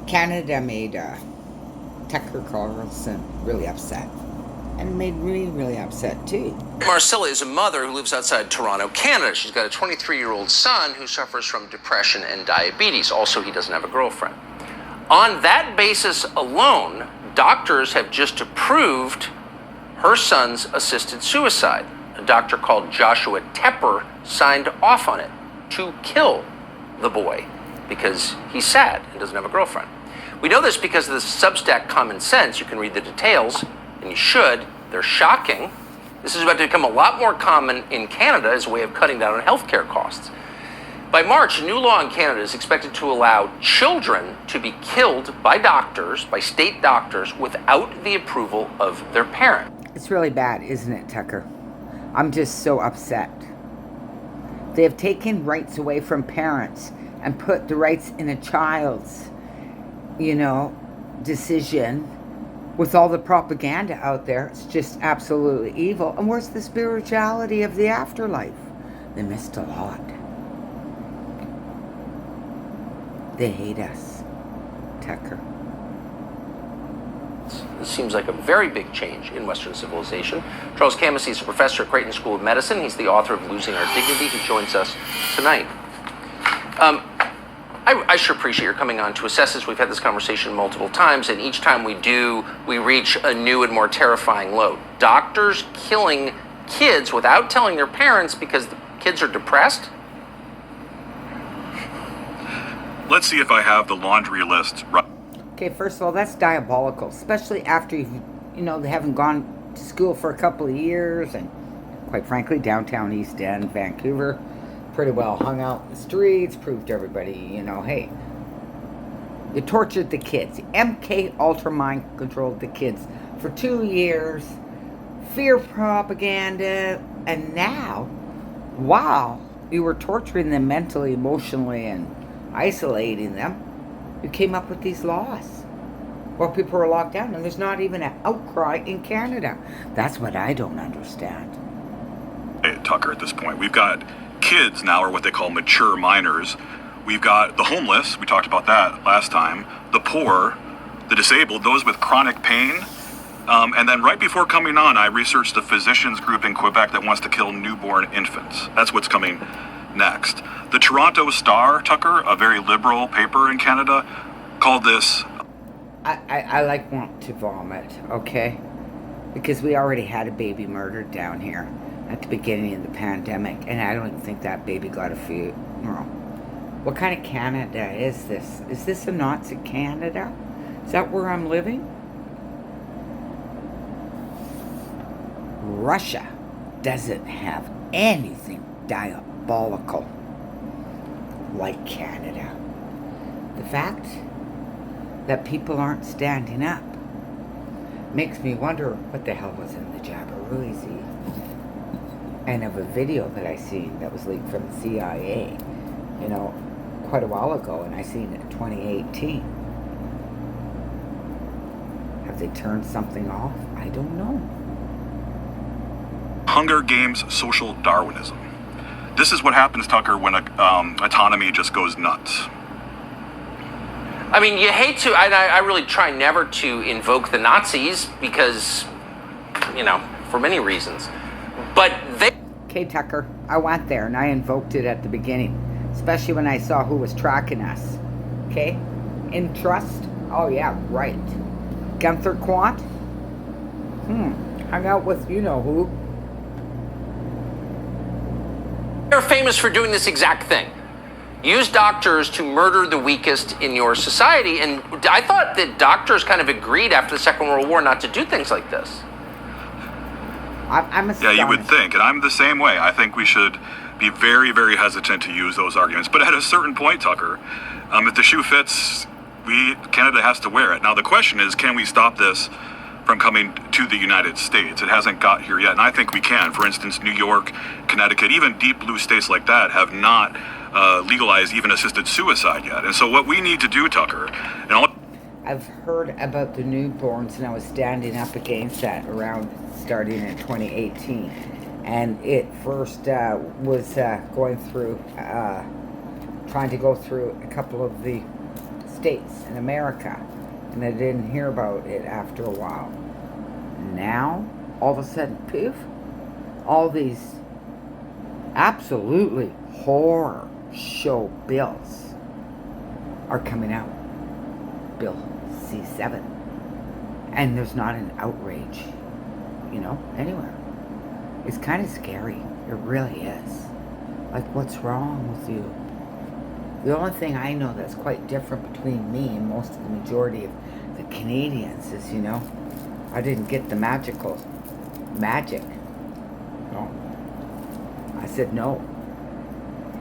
Canada made Tucker Carlson really upset. And made me really upset too. Marcella is a mother who lives outside Toronto, Canada. She's got a 23-year-old son who suffers from depression and diabetes. Also, he doesn't have a girlfriend. On that basis alone, doctors have just approved her son's assisted suicide. A doctor called Joshua Tepper signed off on it to kill the boy because he's sad and doesn't have a girlfriend. We know this because of the Substack Common Sense. You can read the details, and you should. They're shocking. This is about to become a lot more common in Canada as a way of cutting down on healthcare costs. By March, a new law in Canada is expected to allow children to be killed by doctors, by state doctors, without the approval of their parent. It's really bad, isn't it, Tucker? I'm just so upset. They have taken rights away from parents and put the rights in a child's, decision. With all the propaganda out there, it's just absolutely evil. And where's the spirituality of the afterlife? They missed a lot. They hate us, Tucker. This seems like a very big change in Western civilization. Charles Camasey is a professor at Creighton School of Medicine. He's the author of Losing Our Dignity. He joins us tonight. I sure appreciate your coming on to assess this. We've had this conversation multiple times, and each time we do, we reach a new and more terrifying low. Doctors killing kids without telling their parents because the kids are depressed? Let's see if I have the laundry list right. Okay, first of all, that's diabolical, especially after they haven't gone to school for a couple of years, and quite frankly, downtown East End, Vancouver, pretty well hung out in the streets, proved to everybody, hey, you tortured the kids. MK Ultra mind controlled the kids for 2 years, fear propaganda, and now, wow, you were torturing them mentally, emotionally, and isolating them. You came up with these laws while people are locked down, and there's not even an outcry in Canada. That's what I don't understand. Hey, Tucker, at this point, we've got kids now, or what they call mature minors. We've got the homeless, we talked about that last time, the poor, the disabled, those with chronic pain. And then right before coming on, I researched a physicians group in Quebec that wants to kill newborn infants. That's what's coming next. The Toronto Star, Tucker, a very liberal paper in Canada, called this... I want to vomit, okay? Because we already had a baby murdered down here at the beginning of the pandemic, and I don't even think that baby got a funeral. What kind of Canada is this? Is this a Nazi Canada? Is that where I'm living? Russia doesn't have anything diabolical like Canada. The fact that people aren't standing up makes me wonder what the hell was in the Jabberwocky. And of a video that I seen that was leaked from the CIA, quite a while ago, and I seen it in 2018. Have they turned something off? I don't know. Hunger Games social Darwinism. This is what happens, Tucker, when autonomy just goes nuts. I mean, you hate to, I really try never to invoke the Nazis because, for many reasons. But they... Okay, Tucker, I went there and I invoked it at the beginning, especially when I saw who was tracking us. Okay? In trust? Oh, yeah, right. Gunther Quant? Hung out with you-know-who. They're famous for doing this exact thing. Use doctors to murder the weakest in your society. And I thought that doctors kind of agreed after the Second World War not to do things like this. I'm astonished. Yeah, you would think, and I'm the same way. I think we should be very, very hesitant to use those arguments. But at a certain point, Tucker, if the shoe fits, Canada has to wear it. Now, the question is, can we stop this from coming to the United States? It hasn't got here yet, and I think we can. For instance, New York, Connecticut, even deep blue states like that have not legalized even assisted suicide yet. And so what we need to do, Tucker, and all... I've heard about the newborns, and I was standing up against that around starting in 2018. And it first was going through, trying to go through a couple of the States, in America. And I didn't hear about it after a while. Now, all of a sudden, poof, all these absolutely horror show bills are coming out. Bill C7. And there's not an outrage, anywhere. It's kind of scary. It really is. Like, what's wrong with you? The only thing I know that's quite different between me and most of the majority of the Canadians is, I didn't get the magic. No. I said no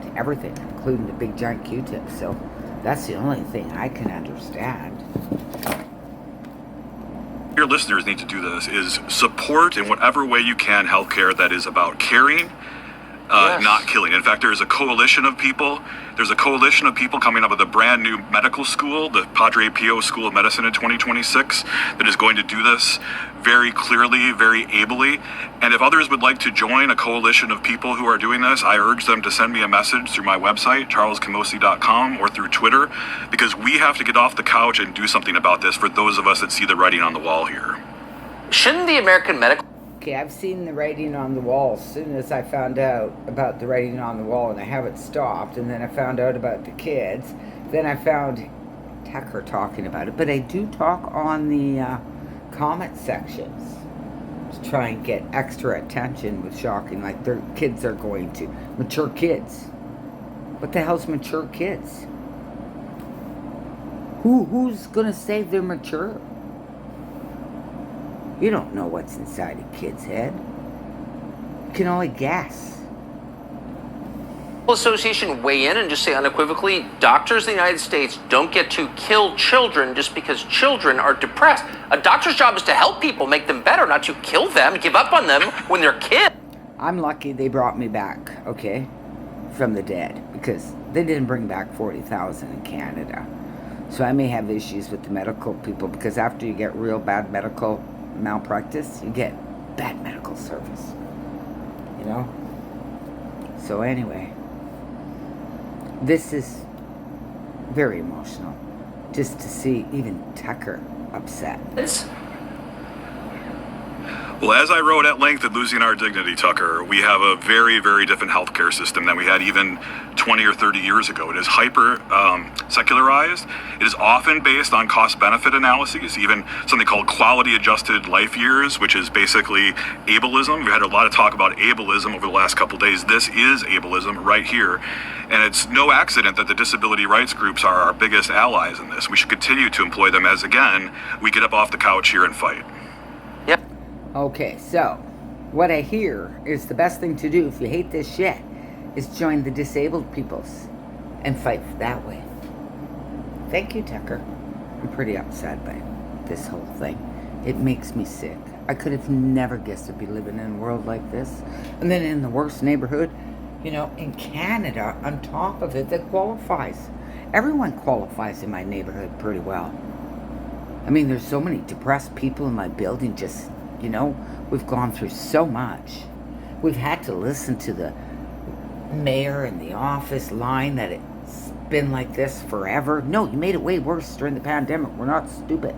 to everything, including the big giant Q-tips. So that's the only thing I can understand. Your listeners need to do this is support in whatever way you can healthcare that is about caring, Yes. not killing. In fact, there's a coalition of people. There's a coalition of people coming up with a brand new medical school, the Padre Pio School of Medicine in 2026, that is going to do this very clearly, very ably. And if others would like to join a coalition of people who are doing this, I urge them to send me a message through my website, charlescamosi.com, or through Twitter, because we have to get off the couch and do something about this for those of us that see the writing on the wall here. Shouldn't the American medical... Okay, I've seen the writing on the wall as soon as I found out about the writing on the wall, and I haven't stopped. And then I found out about the kids. Then I found Tucker talking about it. But I do talk on the comment sections to try and get extra attention with shocking, like their kids are going to. Mature kids. What the hell's mature kids? Who's going to say they're mature? You don't know what's inside a kid's head. You can only guess. Association weigh in and just say unequivocally, doctors in the United States don't get to kill children just because children are depressed. A doctor's job is to help people, make them better, not to kill them, give up on them when they're kids. I'm lucky they brought me back, okay, from the dead, because they didn't bring back 40,000 in Canada. So I may have issues with the medical people, because after you get real bad medical malpractice, you get bad medical service, So anyway, this is very emotional, just to see even Tucker upset. Well, as I wrote at length at Losing Our Dignity, Tucker, we have a very, very different healthcare system than we had even 20 or 30 years ago. It is hyper secularized. It is often based on cost-benefit analyses, even something called quality-adjusted life years, which is basically ableism. We had a lot of talk about ableism over the last couple of days. This is ableism right here. And it's no accident that the disability rights groups are our biggest allies in this. We should continue to employ them as, again, we get up off the couch here and fight. Yep. Okay, so what I hear is the best thing to do if you hate this shit is join the disabled peoples and fight that way. Thank you, Tucker. I'm pretty upset by this whole thing. It makes me sick. I could have never guessed I'd be living in a world like this. And then in the worst neighborhood, in Canada, on top of it, that qualifies. Everyone qualifies in my neighborhood pretty well. I mean, there's so many depressed people in my building, just, we've gone through so much. We've had to listen to the mayor in the office line that it's been like this forever. No, you made it way worse during the pandemic. We're not stupid.